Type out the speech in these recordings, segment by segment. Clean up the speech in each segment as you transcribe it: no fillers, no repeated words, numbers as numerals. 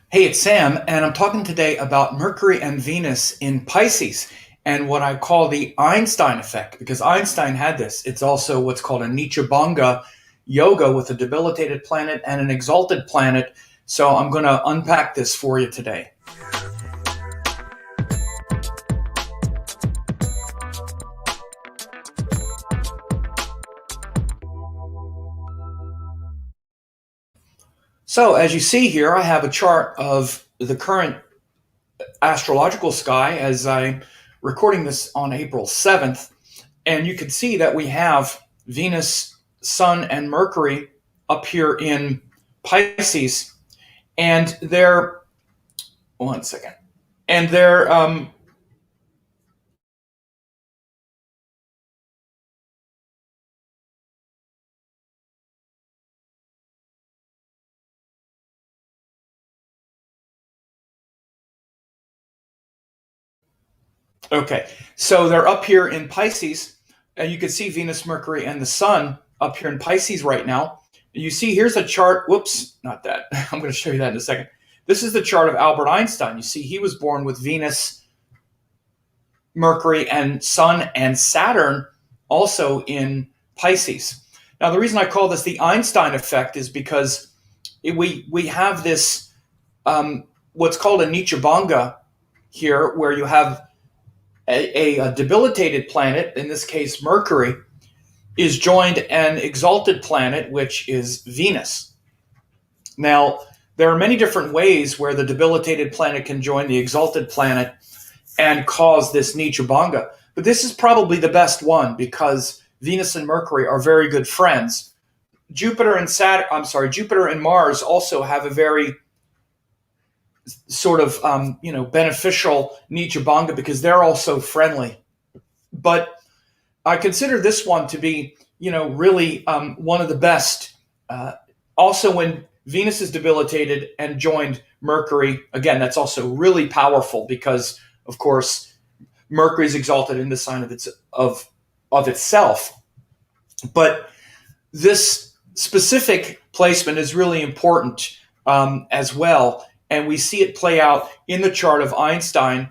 Hey, it's Sam, and I'm talking today about Mercury and Venus in Pisces and what I call the Einstein effect, because Einstein had this. It's also what's called a Neecha Banga Yoga with a debilitated planet and an exalted planet. So I'm going to unpack this for you today. So, as you see here, I have a chart of the current astrological sky as I'm recording this on April 7th. And you can see that we have Venus, Sun, and Mercury up here in Pisces. And they're, one second, and they're, okay, so they're up here in Pisces. And you can see Venus, Mercury, and the Sun up here in Pisces right now. You see, here's a chart. Whoops, not that. I'm going to show you that in a second. This is the chart of Albert Einstein. You see, he was born with Venus, Mercury, and Sun, and Saturn also in Pisces. Now, the reason I call this the Einstein effect is because we have this what's called a Neecha Banga here, where you have a debilitated planet, in this case Mercury, is joined an exalted planet, which is Venus. Now, there are many different ways where the debilitated planet can join the exalted planet and cause this Neecha Banga. But this is probably the best one because Venus and Mercury are very good friends. Jupiter and Mars also have a very sort of beneficial Neecha Banga because they're also friendly. But I consider this one to be really one of the best. Also, when Venus is debilitated and joined Mercury, again, that's also really powerful because, of course, Mercury is exalted in the sign of itself. But this specific placement is really important as well. And we see it play out in the chart of Einstein.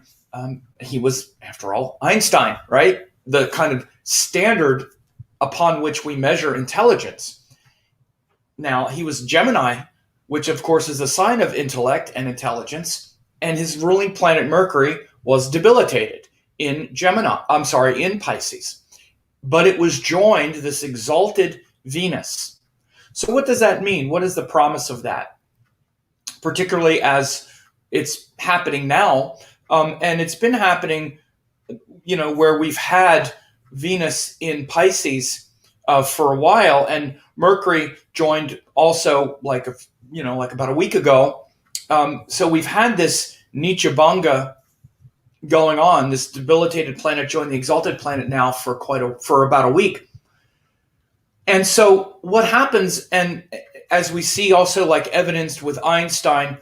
He was, after all, Einstein, right? The kind of standard upon which we measure intelligence. Now, he was Gemini, which of course is a sign of intellect and intelligence, and his ruling planet Mercury was debilitated in in Pisces. But it was joined this exalted Venus. So what does that mean? What is the promise of that? Particularly as it's happening now, and it's been happening, where we've had Venus in Pisces for a while, and Mercury joined also like about a week ago. So we've had this Neecha Banga going on. This debilitated planet joined the exalted planet now for about a week. And so what happens, and as we see also like evidenced with Einstein,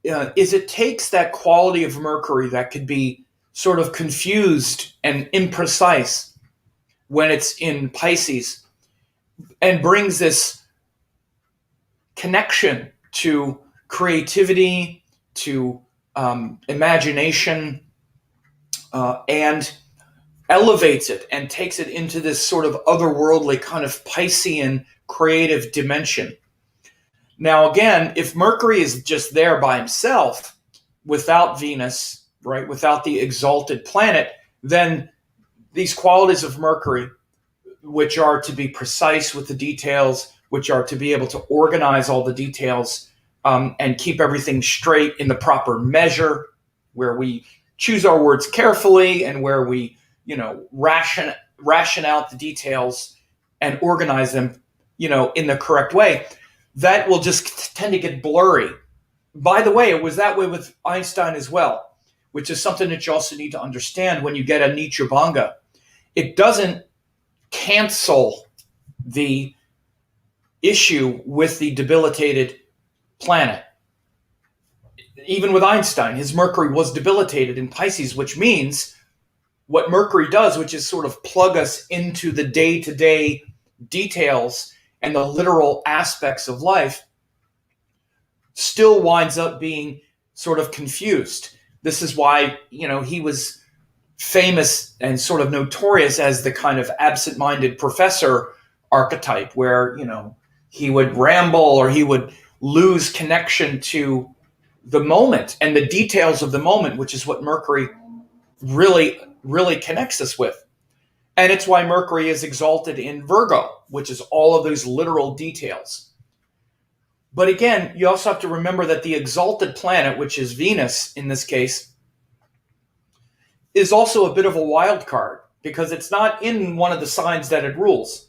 is it takes that quality of Mercury that could be sort of confused and imprecise when it's in Pisces and brings this connection to creativity, to imagination, and elevates it and takes it into this sort of otherworldly kind of Piscean creative dimension. Now, again, if Mercury is just there by himself without Venus, right, without the exalted planet, then these qualities of Mercury, which are to be precise with the details, which are to be able to organize all the details and keep everything straight in the proper measure, where we choose our words carefully and where we, ration out the details and organize them, in the correct way, that will just tend to get blurry. By the way, it was that way with Einstein as well, which is something that you also need to understand when you get a Neecha Banga. It doesn't cancel the issue with the debilitated planet. Even with Einstein, his Mercury was debilitated in Pisces, which means what Mercury does, which is sort of plug us into the day-to-day details and the literal aspects of life, still winds up being sort of confused. This is why, he was famous and sort of notorious as the kind of absent-minded professor archetype where, he would ramble or he would lose connection to the moment and the details of the moment, which is what Mercury really, really connects us with. And it's why Mercury is exalted in Virgo, which is all of those literal details. But again, you also have to remember that the exalted planet, which is Venus in this case, is also a bit of a wild card because it's not in one of the signs that it rules.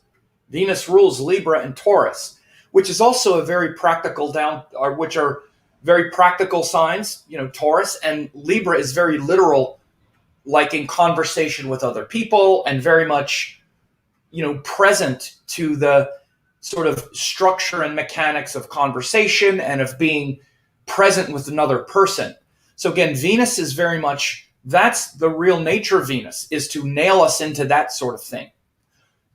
Venus rules Libra and Taurus, which is also a very practical which are very practical signs. Taurus and Libra is very literal, like in conversation with other people and very much, present to the sort of structure and mechanics of conversation and of being present with another person. So again, Venus is very much, that's the real nature of Venus, is to nail us into that sort of thing.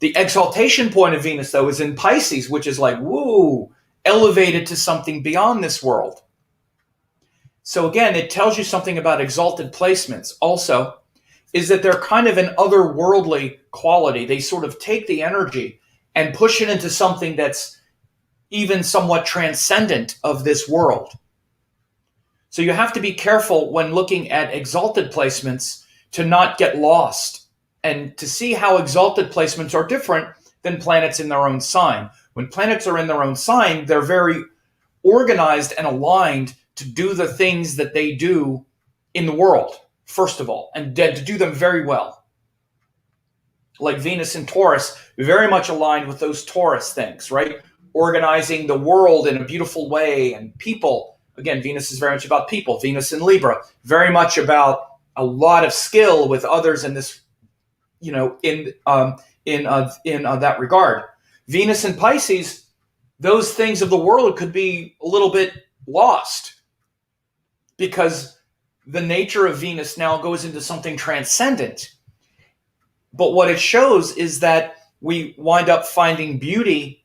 The exaltation point of Venus, though, is in Pisces, which is like, woo, elevated to something beyond this world. So again, it tells you something about exalted placements also, is that they're kind of an otherworldly quality. They sort of take the energy and push it into something that's even somewhat transcendent of this world. So you have to be careful when looking at exalted placements to not get lost and to see how exalted placements are different than planets in their own sign. When planets are in their own sign, they're very organized and aligned to do the things that they do in the world, first of all, and to do them very well. Like Venus and Taurus, very much aligned with those Taurus things, right? Organizing the world in a beautiful way, and people. Again, Venus is very much about people. Venus in Libra, very much about a lot of skill with others in this, in that regard. Venus in Pisces, those things of the world could be a little bit lost because the nature of Venus now goes into something transcendent. But what it shows is that we wind up finding beauty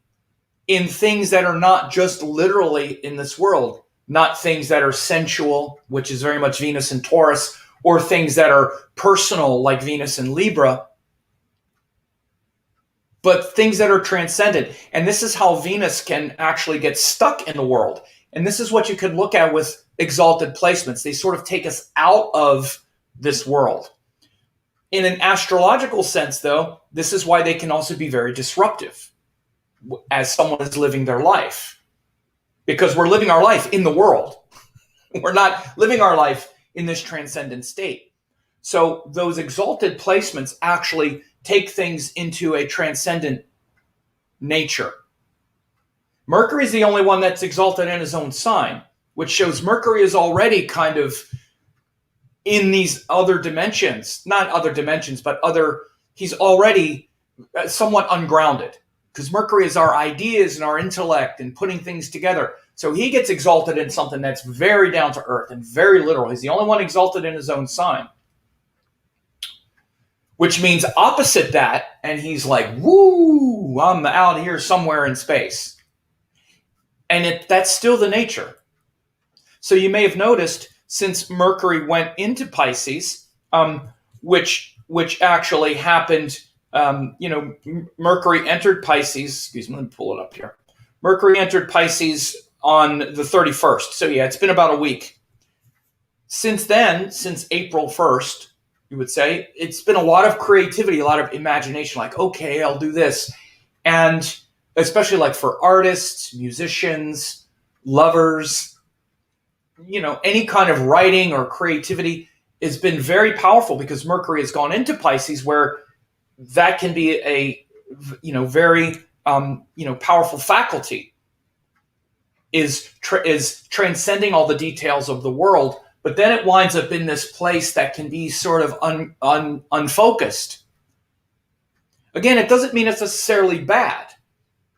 in things that are not just literally in this world, not things that are sensual, which is very much Venus and Taurus, or things that are personal, like Venus and Libra, but things that are transcendent. And this is how Venus can actually get stuck in the world. And this is what you can look at with exalted placements. They sort of take us out of this world. In an astrological sense, though, this is why they can also be very disruptive as someone is living their life. Because we're living our life in the world. We're not living our life in this transcendent state. So those exalted placements actually take things into a transcendent nature. Mercury is the only one that's exalted in his own sign, which shows Mercury is already kind of in these other dimensions, not other dimensions, but he's already somewhat ungrounded because Mercury is our ideas and our intellect and putting things together. So he gets exalted in something that's very down to earth and very literal. He's the only one exalted in his own sign, which means opposite that. And he's like, woo, I'm out here somewhere in space. And that's still the nature. So you may have noticed since Mercury went into Pisces, which actually happened, Mercury entered Pisces. Excuse me, let me pull it up here. Mercury entered Pisces on the 31st. So yeah, it's been about a week. Since then, since April 1st, you would say, it's been a lot of creativity, a lot of imagination, like, okay, I'll do this. And especially like for artists, musicians, lovers, any kind of writing or creativity has been very powerful because Mercury has gone into Pisces, where that can be a, very, powerful faculty is transcending all the details of the world. But then it winds up in this place that can be sort of unfocused. Again, it doesn't mean it's necessarily bad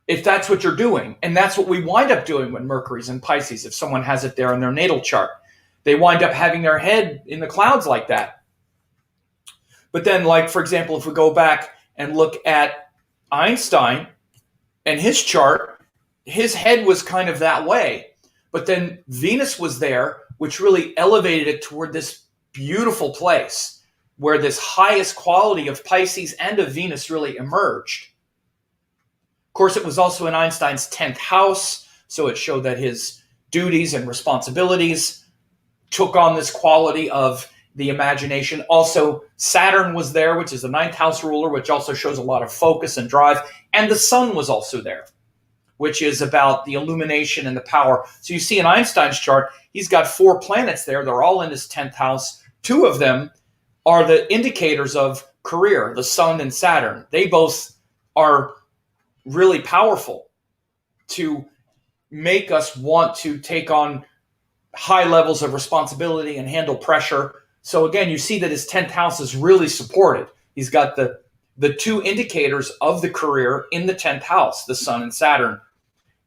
if that's what you're doing. And that's what we wind up doing when Mercury's in Pisces. If someone has it there in their natal chart, they wind up having their head in the clouds like that. But then, like, for example, if we go back and look at Einstein and his chart, his head was kind of that way. But then Venus was there, which really elevated it toward this beautiful place where this highest quality of Pisces and of Venus really emerged. Of course, it was also in Einstein's 10th house, so it showed that his duties and responsibilities took on this quality of the imagination. Also, Saturn was there, which is the 9th house ruler, which also shows a lot of focus and drive. And the sun was also there, which is about the illumination and the power. So you see in Einstein's chart, he's got 4 planets there. They're all in his 10th house. 2 of them are the indicators of career, the sun and Saturn. They both are really powerful to make us want to take on high levels of responsibility and handle pressure. So again, you see that his 10th house is really supported. He's got the 2 indicators of the career in the 10th house, the sun and Saturn.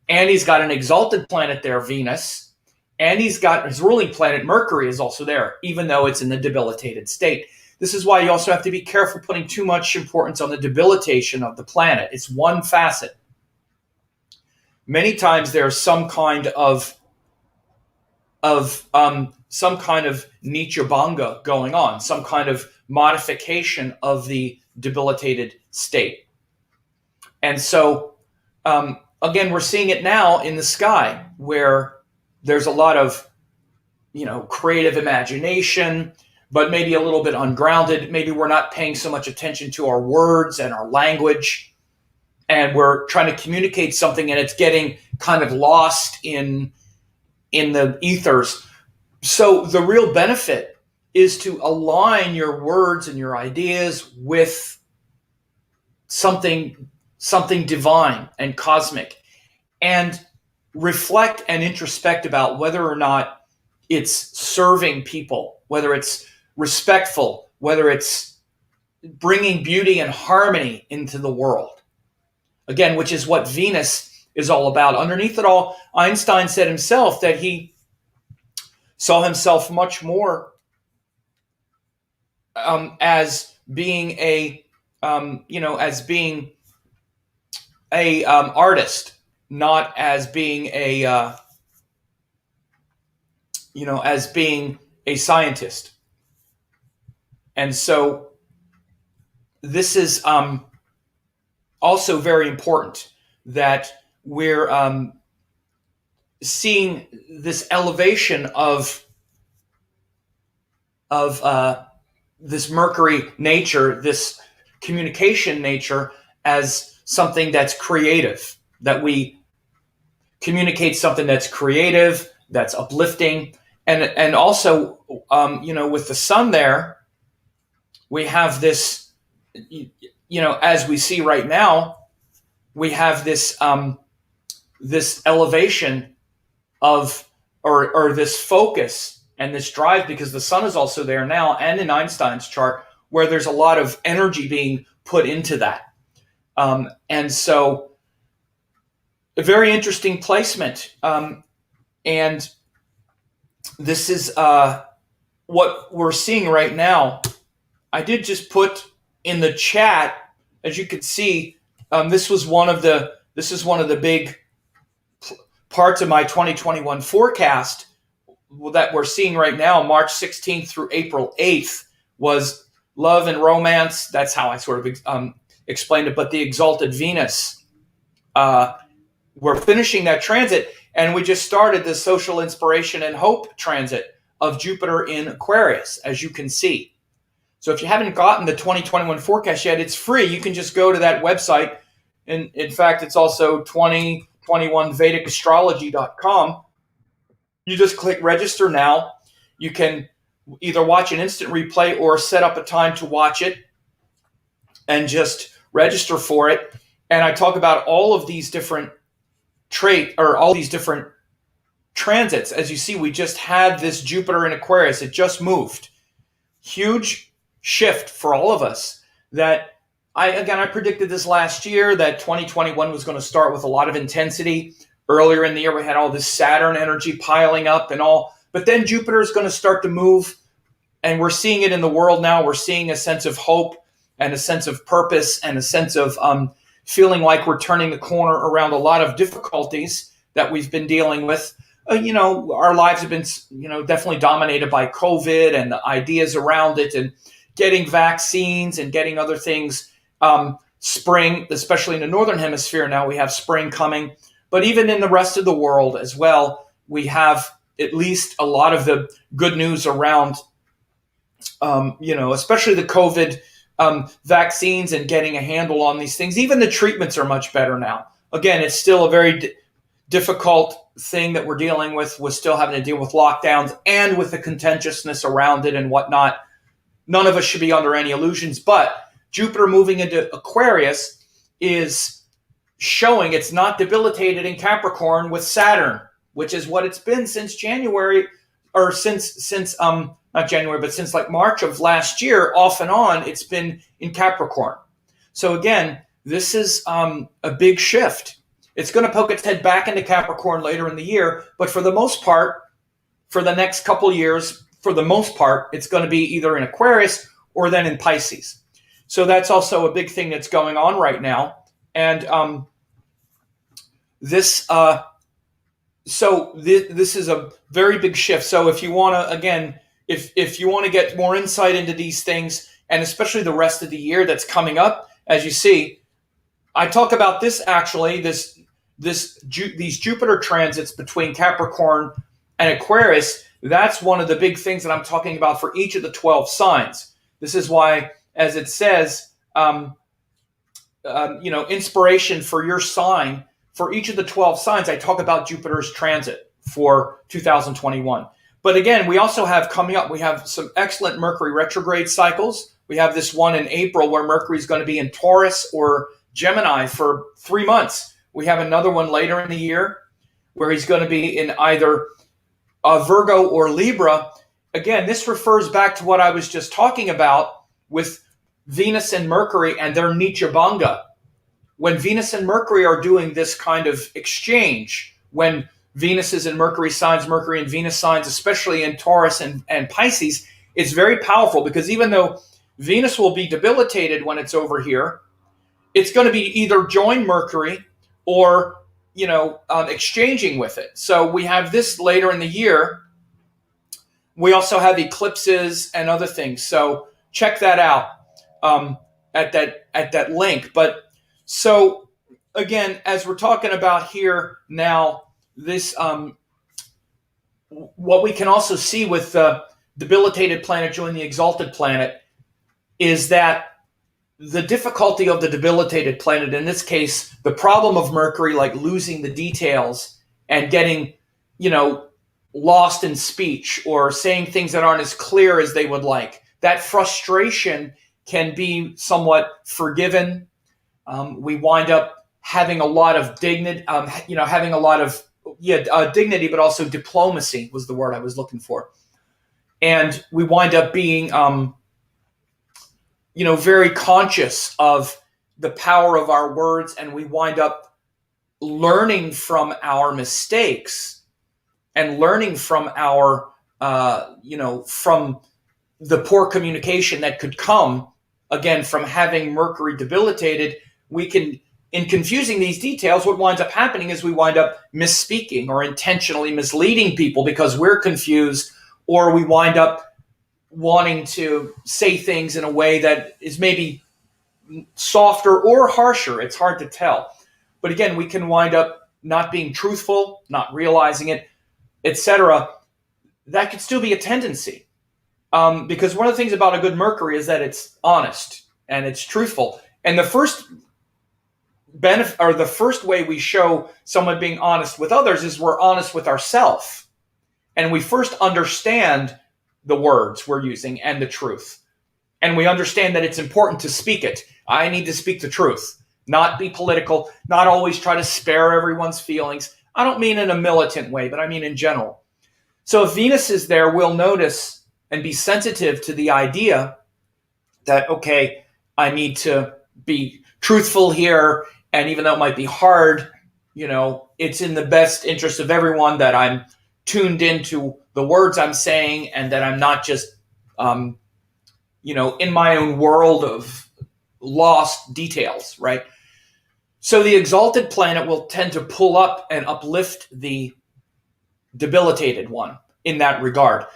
And he's got an exalted planet there, Venus. And he's got his ruling planet, Mercury, is also there, even though it's in the debilitated state. This is why you also have to be careful putting too much importance on the debilitation of the planet. It's one facet. Many times there's some kind of Neecha Banga going on, some kind of modification of the debilitated state. And so, again, we're seeing it now in the sky where there's a lot of, creative imagination, but maybe a little bit ungrounded. Maybe we're not paying so much attention to our words and our language, and we're trying to communicate something and it's getting kind of lost in the ethers. So the real benefit is to align your words and your ideas with something divine and cosmic, and reflect and introspect about whether or not it's serving people, whether it's respectful, whether it's bringing beauty and harmony into the world. Again, which is what Venus is all about. Underneath it all, Einstein said himself that he saw himself much more as being a artist, not as being as being a scientist. And so this is also very important that we're seeing this elevation of this Mercury nature, this communication nature, as something that's creative, that we communicate something that's creative, that's uplifting. And also, with the sun there, we have this, as we see right now, we have this this elevation of, or this focus and this drive, because the sun is also there now, and in Einstein's chart, where there's a lot of energy being put into that. And so a very interesting placement. And this is what we're seeing right now. I did just put in the chat, as you can see, this is one of the big parts of my 2021 forecast that we're seeing right now. March 16th through April 8th was love and romance. That's how I sort of explained it. But the exalted Venus, we're finishing that transit, and we just started the social inspiration and hope transit of Jupiter in Aquarius, as you can see. So if you haven't gotten the 2021 forecast yet, it's free. You can just go to that website. And in fact, it's also 2021vedicastrology.com. You just click register now. You can either watch an instant replay or set up a time to watch it and just register for it. And I talk about all of these different all these different transits. As you see, we just had this Jupiter in Aquarius. It just moved. Huge shift for all of us. That I predicted this last year, that 2021 was going to start with a lot of intensity. Earlier in the year, we had all this Saturn energy piling up and all, but then Jupiter is going to start to move, and we're seeing it in the world now. We're seeing a sense of hope and a sense of purpose and a sense of feeling like we're turning the corner around a lot of difficulties that we've been dealing with. our lives have been, definitely dominated by COVID and the ideas around it, and getting vaccines and getting other things. Spring, especially in the northern hemisphere, now we have spring coming, but even in the rest of the world as well, we have at least a lot of the good news around, especially the COVID vaccines and getting a handle on these things. Even the treatments are much better now. Again, it's still a very difficult thing that we're dealing with. We're still having to deal with lockdowns and with the contentiousness around it and whatnot. None of us should be under any illusions, but Jupiter moving into Aquarius is showing it's not debilitated in Capricorn with Saturn, which is what it's been since January, or since not January, but since like March of last year, off and on, it's been in Capricorn. So again, this is a big shift. It's going to poke its head back into Capricorn later in the year, but for the most part, for the next couple years, for the most part, it's going to be either in Aquarius or then in Pisces. So that's also a big thing that's going on right now. And this is a very big shift. So if you want to, again, if you want to get more insight into these things, and especially the rest of the year that's coming up, as you see, I talk about this actually, these Jupiter transits between Capricorn and Aquarius. That's one of the big things that I'm talking about for each of the 12 signs. This is why, as it says, inspiration for your sign, for each of the 12 signs, I talk about Jupiter's transit for 2021. But again, we also have coming up, we have some excellent Mercury retrograde cycles. We have this one in April where Mercury is going to be in Taurus or Gemini for 3 months. We have another one later in the year where he's going to be in either Virgo or Libra. Again, this refers back to what I was just talking about with Venus and Mercury and their Neecha Banga. When Venus and Mercury are doing this kind of exchange, when Venus is in Mercury signs, Mercury and Venus signs, especially in Taurus and Pisces, it's very powerful because even though Venus will be debilitated when it's over here, it's going to be either join Mercury or, exchanging with it. So we have this later in the year. We also have eclipses and other things. So check that out at that link. But so again, as we're talking about here now, this what we can also see with the debilitated planet joining the exalted planet is that the difficulty of the debilitated planet, in this case, the problem of Mercury, like losing the details and getting, lost in speech or saying things that aren't as clear as they would like. That frustration can be somewhat forgiven. We wind up having a lot of dignity, having a lot of dignity, but also diplomacy was the word I was looking for. And we wind up being, very conscious of the power of our words, and we wind up learning from our mistakes and learning from our, from the poor communication that could come, again, from having Mercury debilitated. We can, in confusing these details, what winds up happening is we wind up misspeaking or intentionally misleading people because we're confused, or we wind up wanting to say things in a way that is maybe softer or harsher. It's hard to tell. But again, we can wind up not being truthful, not realizing it, etc. That could still be a tendency. Because one of the things about a good Mercury is that it's honest and it's truthful. And the first benefit, or the first way we show someone being honest with others, is we're honest with ourselves. And we first understand the words we're using and the truth. And we understand that it's important to speak it. I need to speak the truth, not be political, not always try to spare everyone's feelings. I don't mean in a militant way, but I mean in general. So if Venus is there, we'll notice and be sensitive to the idea that, okay, I need to be truthful here. And even though it might be hard, it's in the best interest of everyone that I'm tuned into the words I'm saying and that I'm not just, in my own world of lost details, right? So the exalted planet will tend to pull up and uplift the debilitated one in that regard.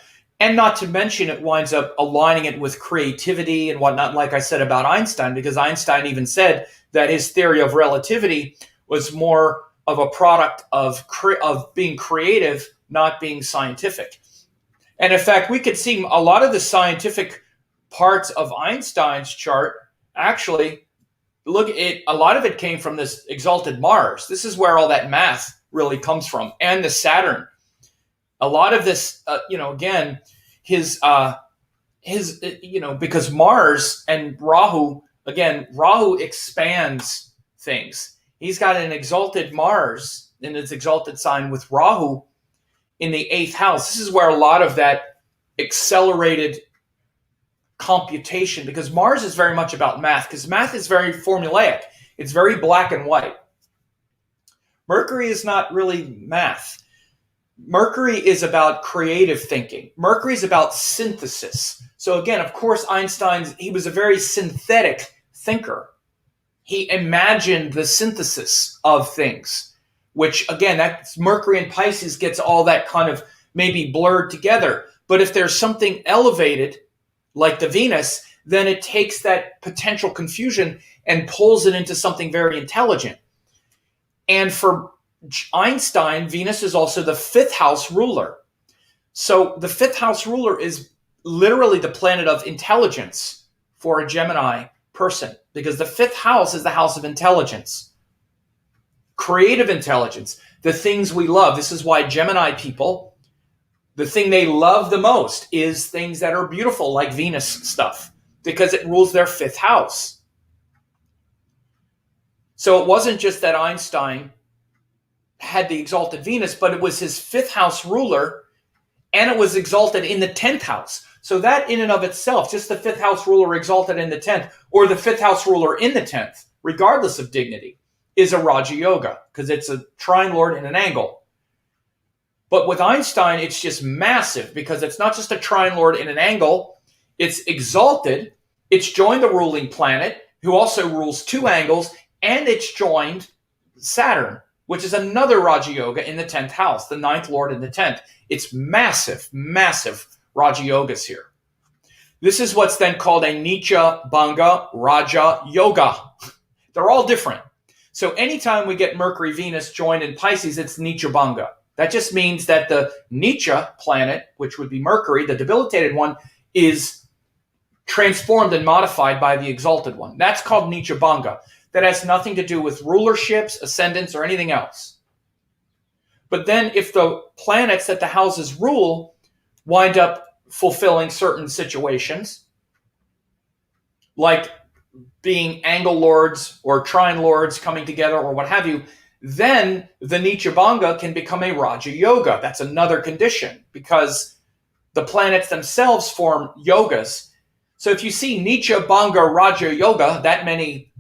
And not to mention, it winds up aligning it with creativity and whatnot, like I said about Einstein, because Einstein even said that his theory of relativity was more of a product of being creative, not being scientific. And in fact, we could see a lot of the scientific parts of Einstein's chart actually, a lot of it came from this exalted Mars. This is where all that math really comes from, and the Saturn. A lot of this, again, his, because Mars and Rahu, again, Rahu expands things. He's got an exalted Mars in its exalted sign with Rahu in the 8th house. This is where a lot of that accelerated computation, because Mars is very much about math, because math is very formulaic. It's very black and white. Mercury is not really math. Mercury is about creative thinking. Mercury is about synthesis. So again, of course, he was a very synthetic thinker. He imagined the synthesis of things, which again, that's Mercury in Pisces gets all that kind of maybe blurred together. But if there's something elevated, like the Venus, then it takes that potential confusion and pulls it into something very intelligent. And for Einstein, Venus is also the 5th house ruler. So the 5th house ruler is literally the planet of intelligence for a Gemini person, because the 5th house is the house of intelligence, creative intelligence, the things we love. This is why Gemini people, the thing they love the most is things that are beautiful, like Venus stuff, because it rules their 5th house. So it wasn't just that Einstein had the exalted Venus, but it was his 5th house ruler, and it was exalted in the 10th house. So that in and of itself, just the 5th house ruler exalted in the 10th, or the 5th house ruler in the 10th, regardless of dignity, is a Raja Yoga, because it's a trine lord in an angle. But with Einstein, it's just massive, because it's not just a trine lord in an angle, it's exalted, it's joined the ruling planet, who also rules 2 angles, and it's joined Saturn, which is another Raja Yoga in the 10th house, the 9th lord in the 10th. It's massive, massive Raja Yogas here. This is what's then called a Neecha Banga Raja Yoga. They're all different. So anytime we get Mercury, Venus joined in Pisces, it's Neecha Banga. That just means that the Neecha planet, which would be Mercury, the debilitated one, is transformed and modified by the exalted one. That's called Neecha Banga. That has nothing to do with rulerships, ascendants, or anything else. But then if the planets that the houses rule wind up fulfilling certain situations, like being angle lords or trine lords coming together or what have you, then the Neecha Banga can become a Raja Yoga. That's another condition, because the planets themselves form yogas. So if you see Neecha Banga Raja Yoga, that many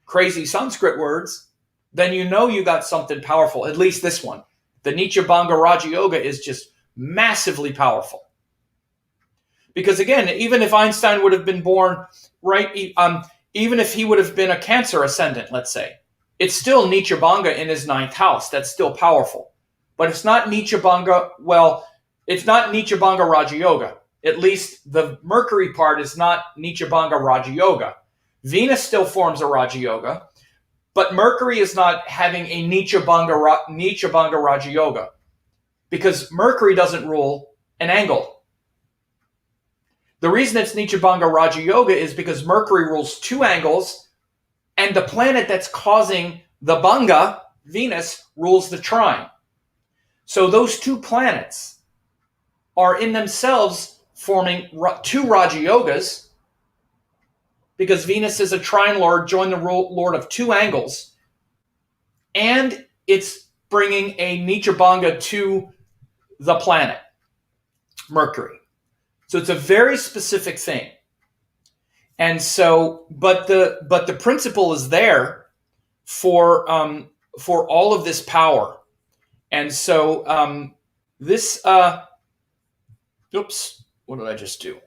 crazy Sanskrit words, then you know you got something powerful, at least this one. The Neecha Banga Raja Yoga is just massively powerful. Because again, even if Einstein would have been born, right, even if he would have been a Cancer ascendant, let's say, it's still Neecha Banga in his 9th house. That's still powerful. But it's not Neecha Banga, it's not Neecha Banga Raja Yoga. At least the Mercury part is not Neecha Banga Raja Yoga. Venus still forms a Raja Yoga, but Mercury is not having a Neecha Banga Raja Yoga, because Mercury doesn't rule an angle. The reason it's Neecha Banga Raja Yoga is because Mercury rules 2 angles, and the planet that's causing the Banga, Venus, rules the trine. So those 2 planets are in themselves forming 2 Raja Yogas, because Venus is a trine lord, joined the lord of 2 angles, and it's bringing a Neecha Banga to the planet, Mercury. So it's a very specific thing. And so, but the principle is there for all of this power. And so this, oops, what did I just do?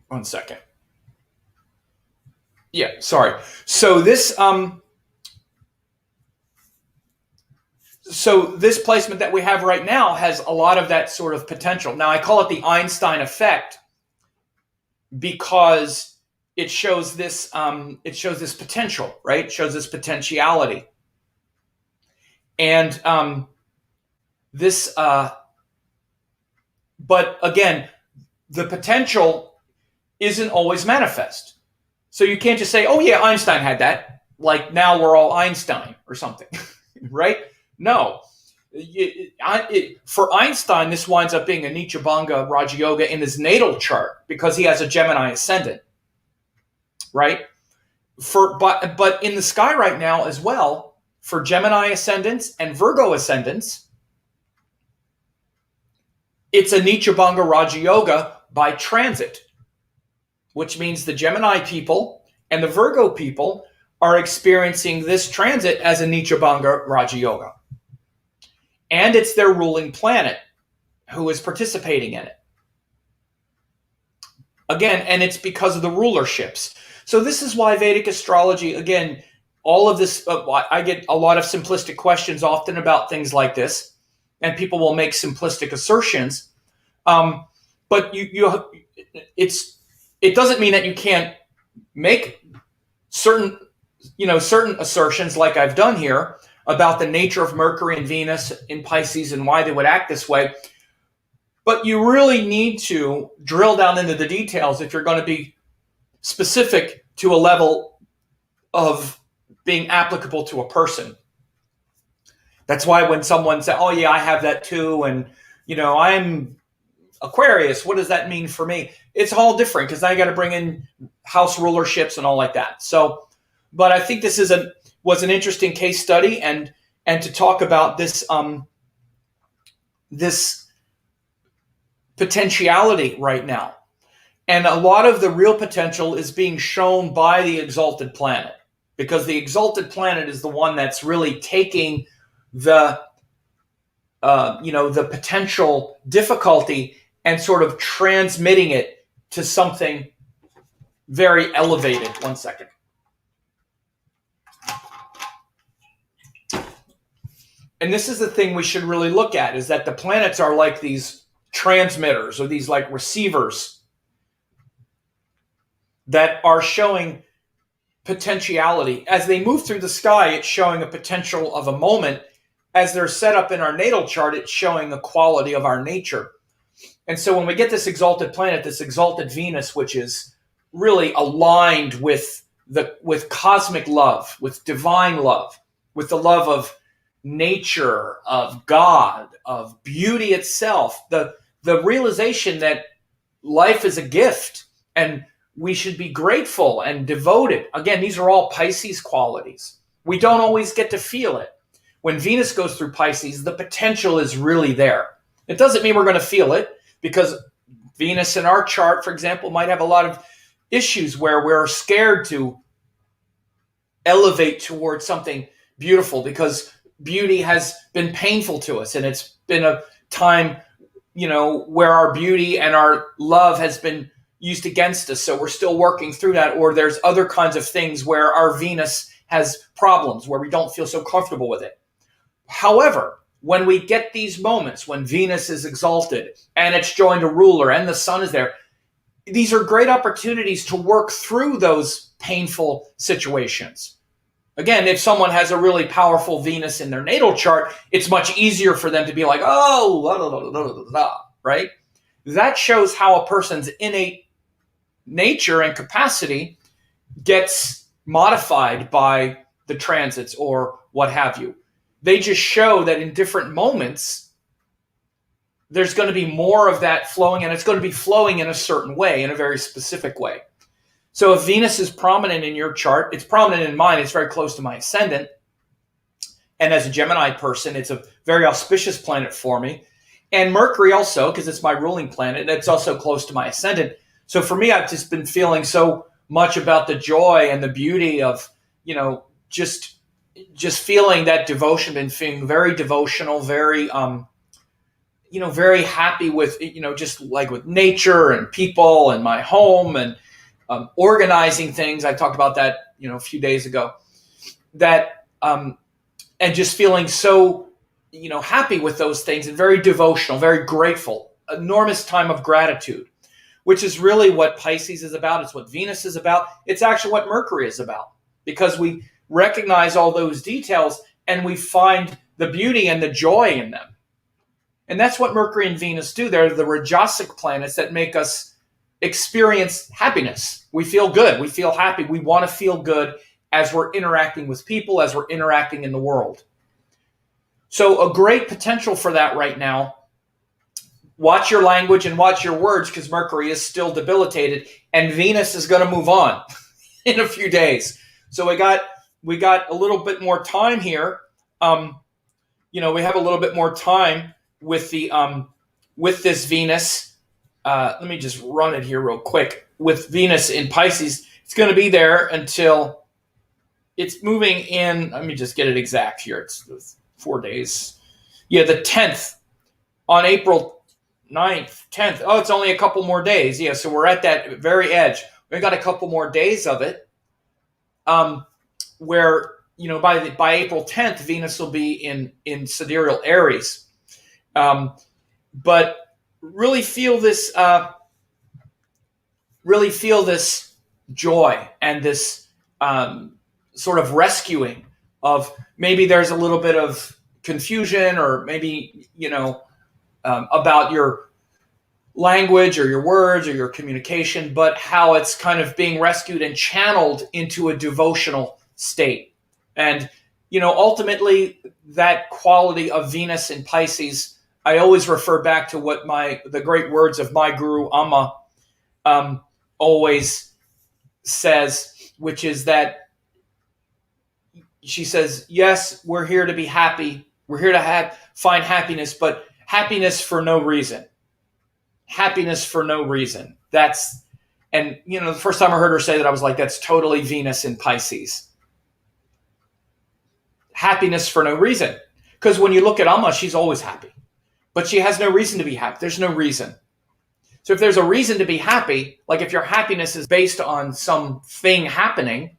1 second. Yeah, sorry. So this, So this placement that we have right now has a lot of that sort of potential. Now I call it the Einstein effect because it shows this potential, right? It shows this potentiality. And but again, the potential isn't always manifest. So you can't just say, oh yeah, Einstein had that. Like now we're all Einstein or something, right? No. For Einstein, this winds up being a Neecha Banga Raja Yoga in his natal chart because he has a Gemini ascendant, right? But in the sky right now as well, for Gemini ascendants and Virgo ascendants, it's a Neecha Banga Raja Yoga by transit, which means the Gemini people and the Virgo people are experiencing this transit as a Neecha Banga Raja Yoga. And it's their ruling planet who is participating in it. Again, and it's because of the rulerships. So this is why Vedic astrology, again, all of this, I get a lot of simplistic questions often about things like this, and people will make simplistic assertions. But it doesn't mean that you can't make certain assertions like I've done here about the nature of Mercury and Venus in Pisces and why they would act this way. But you really need to drill down into the details if you're going to be specific to a level of being applicable to a person. That's why when someone says, oh yeah, I have that too, and I'm Aquarius, what does that mean for me? It's all different because I got to bring in house rulerships and all like that. So, but I think this was an interesting case study, and to talk about this this potentiality right now. And a lot of the real potential is being shown by the exalted planet, because the exalted planet is the one that's really taking the the potential difficulty and sort of transmitting it to something very elevated. One second. And this is the thing we should really look at, is that the planets are like these transmitters or these like receivers that are showing potentiality. As they move through the sky, it's showing a potential of a moment. As they're set up in our natal chart, it's showing the quality of our nature. And so when we get this exalted planet, this exalted Venus, which is really aligned with cosmic love, with divine love, with the love of nature, of God, of beauty itself, the realization that life is a gift and we should be grateful and devoted. Again, these are all Pisces qualities. We don't always get to feel it. When Venus goes through Pisces, the potential is really there. It doesn't mean we're going to feel it, because Venus in our chart, for example, might have a lot of issues where we're scared to elevate towards something beautiful because beauty has been painful to us, and it's been a time, where our beauty and our love has been used against us. So we're still working through that. Or there's other kinds of things where our Venus has problems, where we don't feel so comfortable with it. However, when we get these moments when Venus is exalted and it's joined a ruler and the sun is there, these are great opportunities to work through those painful situations. Again, if someone has a really powerful Venus in their natal chart, it's much easier for them to be like, oh, blah, blah, blah, blah, blah, blah, right? That shows how a person's innate nature and capacity gets modified by the transits or what have you. They just show that in different moments, there's going to be more of that flowing, and it's going to be flowing in a certain way, in a very specific way. So if Venus is prominent in your chart, it's prominent in mine, it's very close to my ascendant. And as a Gemini person, it's a very auspicious planet for me. And Mercury also, because it's my ruling planet, and it's also close to my ascendant. So for me, I've just been feeling so much about the joy and the beauty of, just feeling that devotion, been feeling very devotional, very, very happy with, just like with nature and people and my home and organizing things. I talked about that, a few days ago. That, and just feeling so happy with those things and very devotional, very grateful, enormous time of gratitude, which is really what Pisces is about. It's what Venus is about. It's actually what Mercury is about, because we recognize all those details and we find the beauty and the joy in them. And that's what Mercury and Venus do. They're the Rajasic planets that make us experience happiness. We feel good. We feel happy. We want to feel good as we're interacting with people, as we're interacting in the world. So a great potential for that right now. Watch your language and watch your words, because Mercury is still debilitated and Venus is going to move on in a few days. So we got a little bit more time here. We have a little bit more time with the with this Venus. Let me just run it here real quick. With Venus in Pisces, it's going to be there until it's moving in. Let me just get it exact here. It's 4 days. Yeah, the 10th on April 9th, 10th. Oh, it's only a couple more days. Yeah, so we're at that very edge. We've got a couple more days of it. Where by April 10th, Venus will be in sidereal Aries. But really feel this joy and this sort of rescuing of, maybe there's a little bit of confusion, or maybe about your language or your words or your communication, but how it's kind of being rescued and channeled into a devotional state. And ultimately, that quality of Venus in Pisces, I always refer back to what the great words of my guru Amma always says, which is that she says, yes, we're here to be happy. We're here to find happiness, but happiness for no reason. Happiness for no reason. And the first time I heard her say that, I was like, that's totally Venus in Pisces. Happiness for no reason. Because when you look at Amma, she's always happy. But she has no reason to be happy. There's no reason. So if there's a reason to be happy, like if your happiness is based on something happening,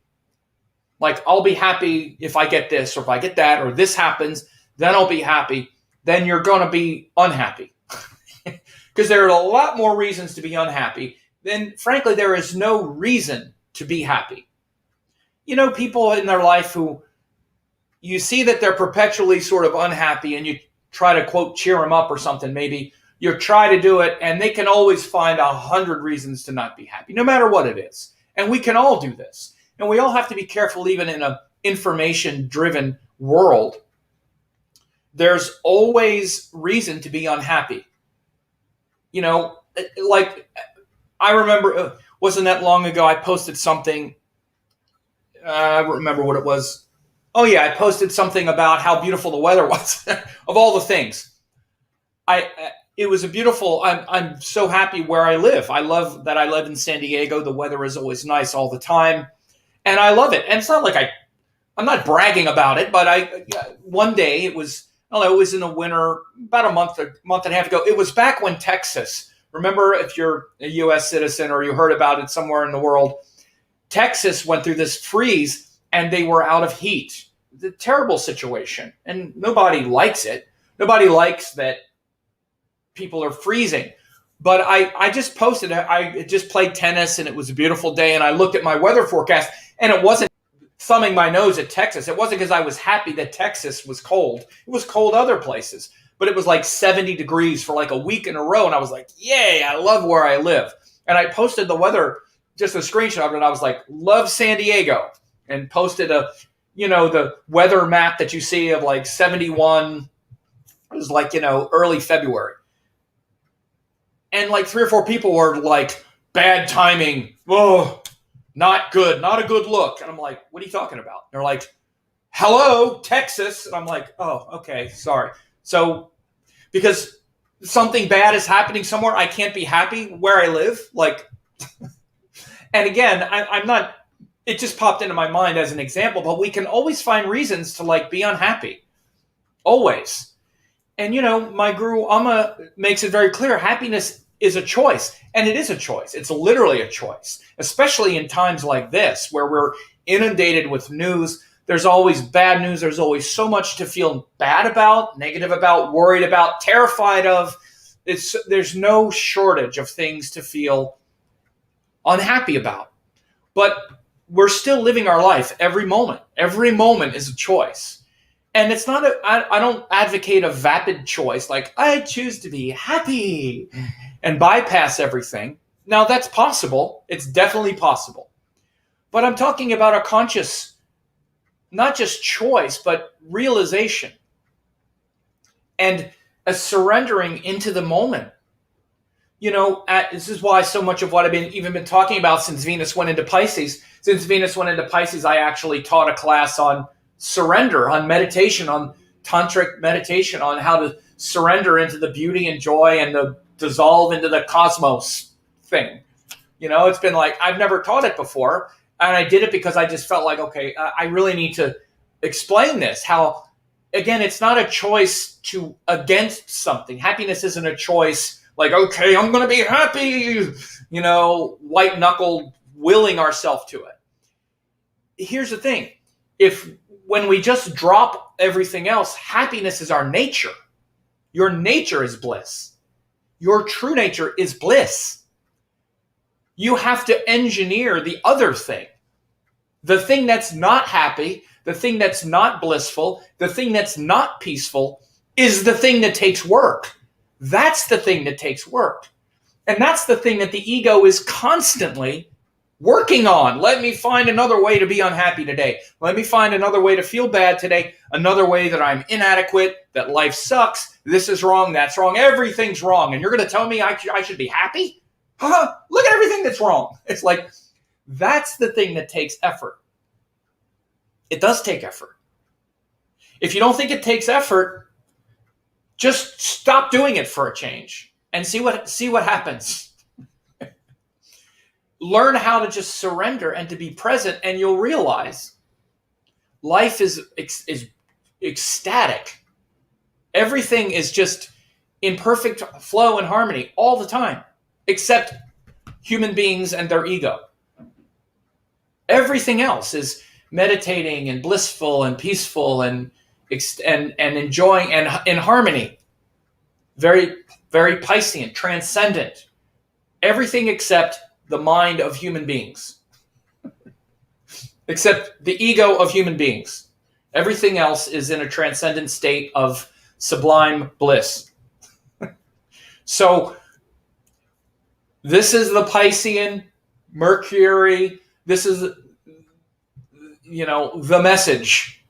like I'll be happy if I get this, or if I get that, or this happens, then I'll be happy, then you're going to be unhappy. Because there are a lot more reasons to be unhappy than, frankly, there is no reason to be happy. People in their life who you see that they're perpetually sort of unhappy, and you try to, quote, cheer them up or something, maybe you try to do it, and they can always find 100 reasons to not be happy, no matter what it is. And we can all do this. And we all have to be careful, even in an information-driven world. There's always reason to be unhappy. Like I remember, wasn't that long ago, I posted something. I don't remember what it was. Oh yeah, I posted something about how beautiful the weather was. Of all the things, it was a beautiful. I'm so happy where I live. I love that I live in San Diego. The weather is always nice all the time, and I love it. And it's not like I'm not bragging about it, but one day it was. It was in the winter, about a month and a half ago. It was back when Texas. Remember, if you're a U.S. citizen or you heard about it somewhere in the world, Texas went through this freeze and they were out of heat. It's a terrible situation, and nobody likes it. Nobody likes that people are freezing. But I just posted, I just played tennis and it was a beautiful day, and I looked at my weather forecast, and it wasn't thumbing my nose at Texas. It wasn't because I was happy that Texas was cold. It was cold other places. But it was like 70 degrees for like a week in a row. And I was like, yay, I love where I live. And I posted the weather, just a screenshot of it. And I was like, love San Diego. And posted the weather map that you see of like 71. It was like, early February. And like 3 or 4 people were like, bad timing. Oh, not good. Not a good look. And I'm like, what are you talking about? And they're like, hello, Texas. And I'm like, oh, okay, sorry. So because something bad is happening somewhere, I can't be happy where I live. Like, and again, I'm not, it just popped into my mind as an example, but we can always find reasons to like be unhappy. Always. And my guru Amma makes it very clear, happiness is a choice. And it is a choice. It's literally a choice, especially in times like this where we're inundated with news. There's always bad news. There's always so much to feel bad about, negative about, worried about, terrified of. There's no shortage of things to feel unhappy about. But we're still living our life every moment. Every moment is a choice. And it's not I don't advocate a vapid choice like I choose to be happy and bypass everything. Now that's possible. It's definitely possible. But I'm talking about a conscious, not just choice, but realization and a surrendering into the moment. This is why so much of what I've been talking about since Venus went into Pisces. Since Venus went into Pisces, I actually taught a class on surrender, on meditation, on tantric meditation, on how to surrender into the beauty and joy and the dissolve into the cosmos thing. It's been like, I've never taught it before. And I did it because I just felt like, okay, I really need to explain this. How, again, it's not a choice against something. Happiness isn't a choice like, okay, I'm going to be happy, white knuckled willing ourselves to it. Here's the thing. When we just drop everything else, happiness is our nature. Your nature is bliss. Your true nature is bliss. You have to engineer the other thing. The thing that's not happy, the thing that's not blissful, the thing that's not peaceful is the thing that takes work. That's the thing that takes work. And that's the thing that the ego is constantly working on. Let me find another way to be unhappy today. Let me find another way to feel bad today. Another way that I'm inadequate, that life sucks. This is wrong, that's wrong. Everything's wrong. And you're going to tell me I should be happy? Look at everything that's wrong. It's like, that's the thing that takes effort. It does take effort. If you don't think it takes effort, just stop doing it for a change and see what happens. Learn how to just surrender and to be present, and you'll realize life is ecstatic. Everything is just in perfect flow and harmony all the time, except human beings and their ego. Everything else is meditating and blissful and peaceful and enjoying and in harmony. Very, very Piscean, transcendent. Everything except the mind of human beings. Except the ego of human beings. Everything else is in a transcendent state of sublime bliss. So this is the Piscean, Mercury. This is, the message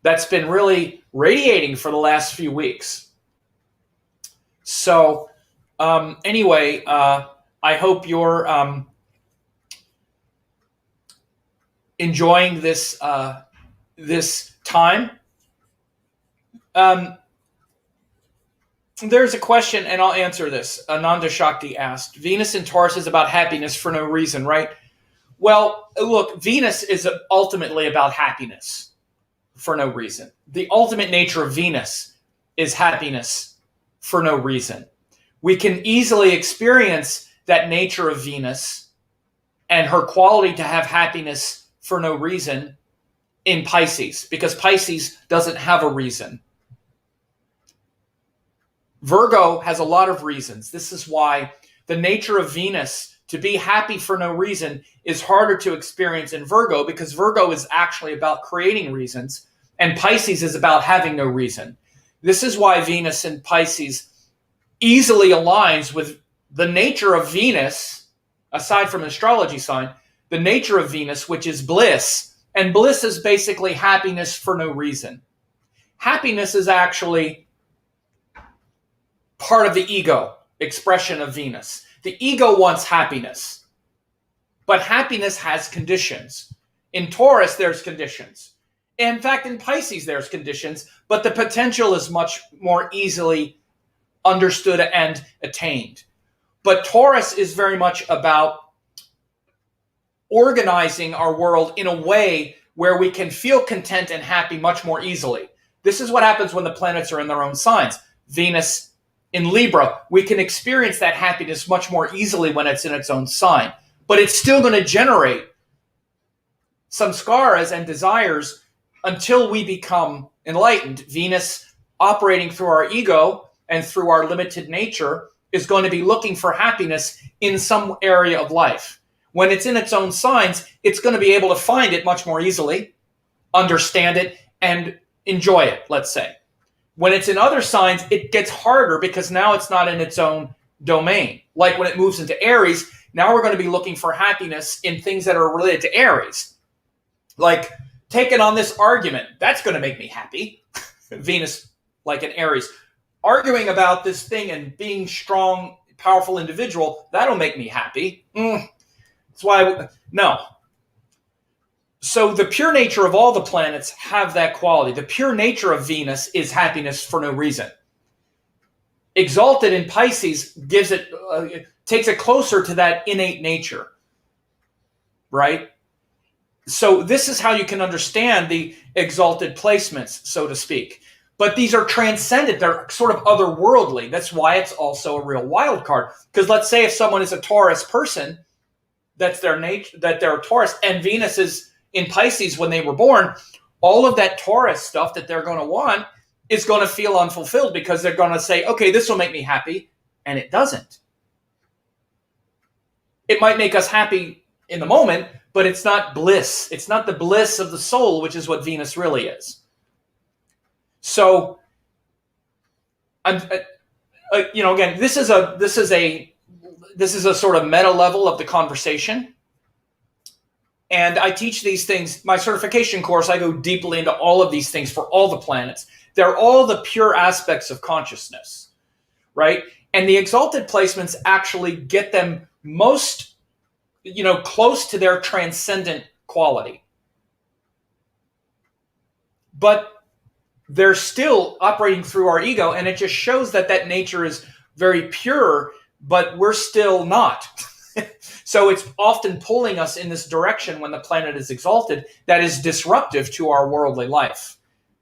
that's been really radiating for the last few weeks. So anyway, I hope you're enjoying this this time. There's a question, and I'll answer this. Ananda Shakti asked, Venus in Taurus is about happiness for no reason, right? Well, look, Venus is ultimately about happiness for no reason. The ultimate nature of Venus is happiness for no reason. We can easily experience that nature of Venus and her quality to have happiness for no reason in Pisces, because Pisces doesn't have a reason. Virgo has a lot of reasons. This is why the nature of Venus to be happy for no reason is harder to experience in Virgo, because Virgo is actually about creating reasons and Pisces is about having no reason. This is why Venus in Pisces easily aligns with the nature of Venus, aside from an astrology sign, the nature of Venus, which is bliss. And bliss is basically happiness for no reason. Happiness is actually part of the ego expression of Venus. The ego wants happiness, but happiness has conditions. In Taurus, there's conditions. In fact, in Pisces, there's conditions, but the potential is much more easily understood and attained. But Taurus is very much about organizing our world in a way where we can feel content and happy much more easily. This is what happens when the planets are in their own signs. Venus in Libra, we can experience that happiness much more easily when it's in its own sign. But it's still going to generate some skaras and desires until we become enlightened, Venus operating through our ego and through our limited nature is going to be looking for happiness in some area of life. When it's in its own signs, it's going to be able to find it much more easily, understand it, and enjoy it, let's say. When it's in other signs, it gets harder because now it's not in its own domain. Like when it moves into Aries, now we're going to be looking for happiness in things that are related to Aries. Like taking on this argument, that's going to make me happy. Venus, like an Aries. Arguing about this thing and being strong, powerful individual, that'll make me happy. That's why, no. So the pure nature of all the planets have that quality. The pure nature of Venus is happiness for no reason. Exalted in Pisces gives it, takes it closer to that innate nature, right? So this is how you can understand the exalted placements, so to speak. But these are transcendent. They're sort of otherworldly. That's why it's also a real wild card. Because let's say if someone is a Taurus person, that's their nature, that they're a Taurus, and Venus is in Pisces when they were born, all of that Taurus stuff that they're going to want is going to feel unfulfilled because they're going to say, okay, this will make me happy, and it doesn't. It might make us happy in the moment, but it's not bliss. It's not the bliss of the soul, which is what Venus really is. So, again, this is a sort of meta level of the conversation. And I teach these things. My certification course, I go deeply into all of these things for all the planets. They're all the pure aspects of consciousness, right? And the exalted placements actually get them most, close to their transcendent quality. But they're still operating through our ego, and it just shows that nature is very pure, but we're still not. So it's often pulling us in this direction when the planet is exalted that is disruptive to our worldly life.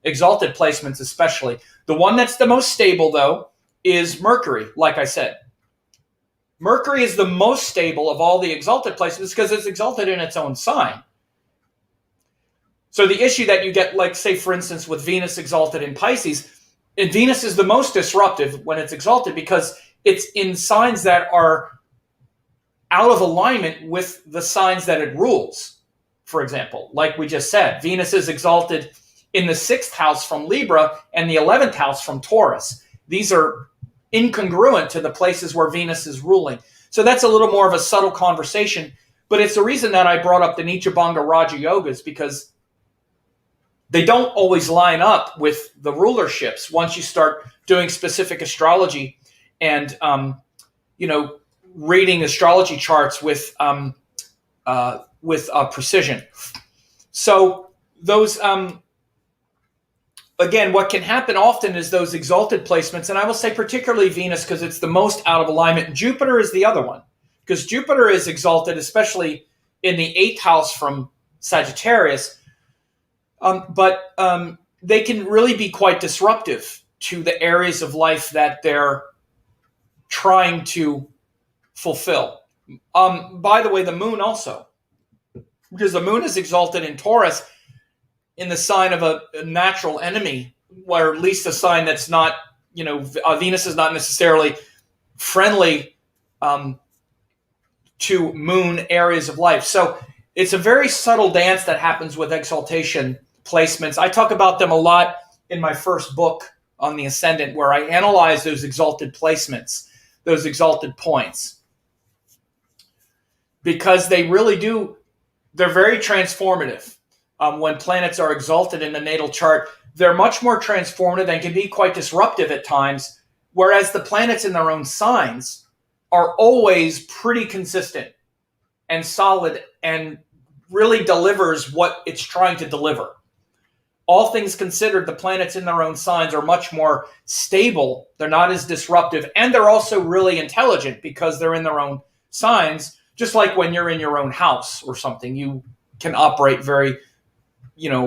Exalted placements especially. The one that's the most stable, though, is Mercury, like I said. Mercury is the most stable of all the exalted placements because it's exalted in its own sign. So the issue that you get, like, say, for instance, with Venus exalted in Pisces, and Venus is the most disruptive when it's exalted because it's in signs that are out of alignment with the signs that it rules. For example, like we just said, Venus is exalted in the 6th house from Libra and the 11th house from Taurus. These are incongruent to the places where Venus is ruling. So that's a little more of a subtle conversation, but it's the reason that I brought up the Neecha Banga Yogas, because they don't always line up with the rulerships once you start doing specific astrology and, reading astrology charts with precision. So those, again, what can happen often is those exalted placements, and I will say particularly Venus because it's the most out of alignment. Jupiter is the other one because Jupiter is exalted, especially in the 8th house from Sagittarius. But they can really be quite disruptive to the areas of life that they're trying to fulfill. By the way, the moon also, because the moon is exalted in Taurus in the sign of a natural enemy, or at least a sign that's not, Venus is not necessarily friendly to moon areas of life. So it's a very subtle dance that happens with exaltation placements. I talk about them a lot in my first book on the Ascendant, where I analyze those exalted placements, those exalted points, because they really do, they're very transformative. When planets are exalted in the natal chart, they're much more transformative and can be quite disruptive at times, whereas the planets in their own signs are always pretty consistent and solid and really delivers what it's trying to deliver. All things considered, the planets in their own signs are much more stable. They're not as disruptive, and they're also really intelligent because they're in their own signs. Just like when you're in your own house or something, you can operate very, with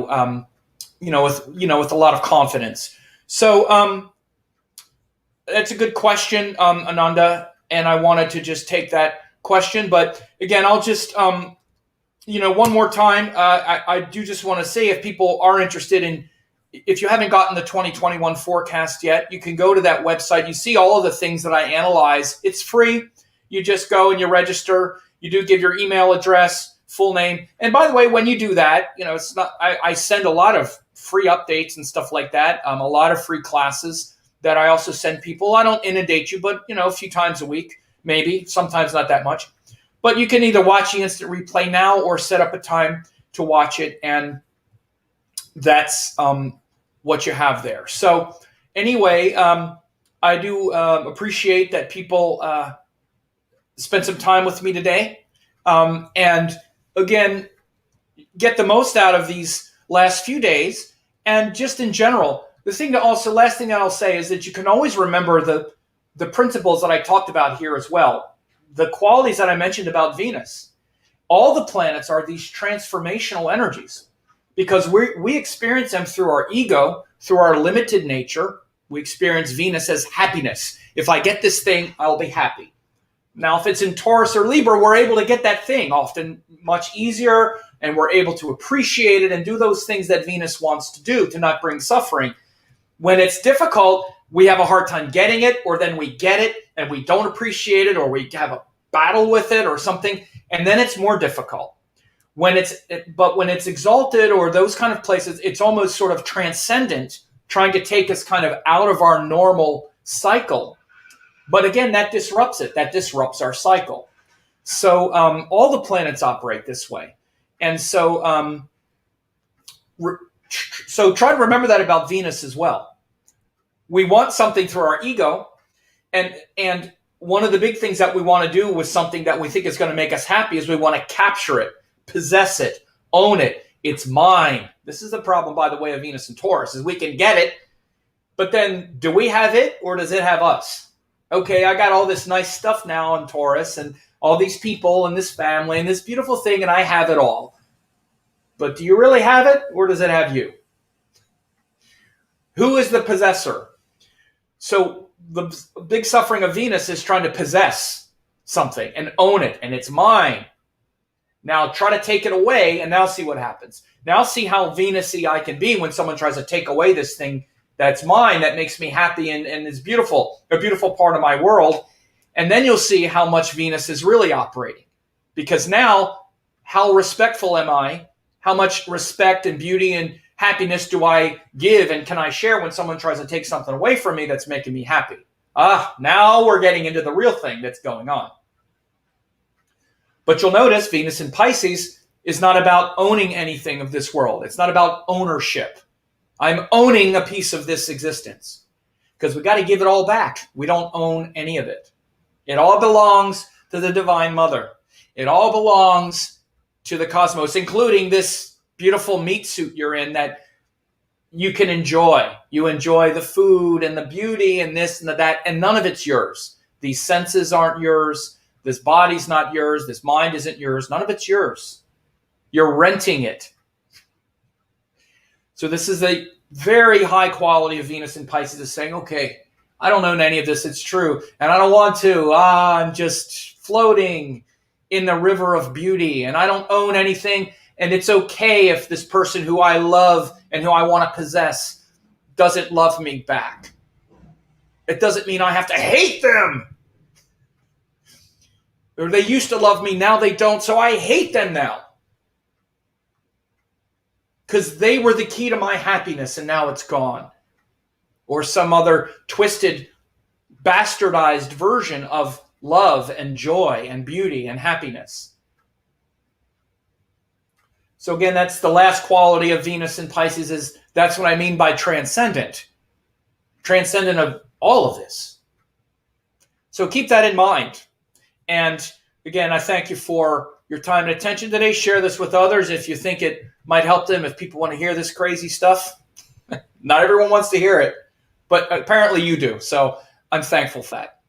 a lot of confidence. So that's a good question, Ananda, and I wanted to just take that question. But again, I'll just one more time, I do just want to say, if people are interested in, if you haven't gotten the 2021 forecast yet, you can go to that website. You see all of the things that I analyze. It's free. You just go and you register. You do give your email address, full name. And by the way, when you do that, it's not, I send a lot of free updates and stuff like that. A lot of free classes that I also send people. I don't inundate you, but a few times a week, maybe, sometimes not that much. But you can either watch the instant replay now or set up a time to watch it, and that's what you have there. So anyway, I do appreciate that people spend some time with me today. And again, get the most out of these last few days. And just in general, last thing that I'll say is that you can always remember the principles that I talked about here as well. The qualities that I mentioned about Venus. All the planets are these transformational energies because we experience them through our ego, through our limited nature. We experience Venus as happiness. If I get this thing, I'll be happy. Now, if it's in Taurus or Libra, we're able to get that thing often much easier, and we're able to appreciate it and do those things that Venus wants to do to not bring suffering. When it's difficult, we have a hard time getting it, or then we get it and we don't appreciate it, or we have a battle with it or something, and then it's more difficult. But when it's exalted or those kind of places, it's almost sort of transcendent, trying to take us kind of out of our normal cycle. But again, that disrupts it. That disrupts our cycle. So all the planets operate this way. And so try to remember that about Venus as well. We want something through our ego, and one of the big things that we want to do with something that we think is going to make us happy is we want to capture it, possess it, own it. It's mine. This is the problem, by the way, of Venus and Taurus, is we can get it, but then do we have it or does it have us? Okay, I got all this nice stuff now in Taurus and all these people and this family and this beautiful thing, and I have it all. But do you really have it or does it have you? Who is the possessor? So the big suffering of Venus is trying to possess something and own it, and it's mine. Now try to take it away, and now see what happens. Now see how Venus-y I can be when someone tries to take away this thing that's mine, that makes me happy and is beautiful, a beautiful part of my world. And then you'll see how much Venus is really operating. Because now, how respectful am I? How much respect and beauty and happiness do I give and can I share when someone tries to take something away from me that's making me happy? Now we're getting into the real thing that's going on. But you'll notice Venus in Pisces is not about owning anything of this world. It's not about ownership. I'm owning a piece of this existence because we got to give it all back. We don't own any of it. It all belongs to the Divine Mother. It all belongs to the cosmos, including this beautiful meat suit you're in that you can enjoy. You enjoy the food and the beauty and this and that, and none of it's yours. These senses aren't yours. This body's not yours. This mind isn't yours. None of it's yours. You're renting it. So this is a very high quality of Venus in Pisces, is saying, okay, I don't own any of this. It's true. And I don't want to. I'm just floating in the river of beauty and I don't own anything. And it's okay if this person who I love and who I want to possess doesn't love me back. It doesn't mean I have to hate them. Or they used to love me, now they don't, so I hate them now. Because they were the key to my happiness and now it's gone. Or some other twisted, bastardized version of love and joy and beauty and happiness. So again, that's the last quality of Venus in Pisces, that's what I mean by transcendent. Transcendent of all of this. So keep that in mind. And again, I thank you for your time and attention today. Share this with others if you think it might help them, if people want to hear this crazy stuff. Not everyone wants to hear it, but apparently you do. So I'm thankful for that.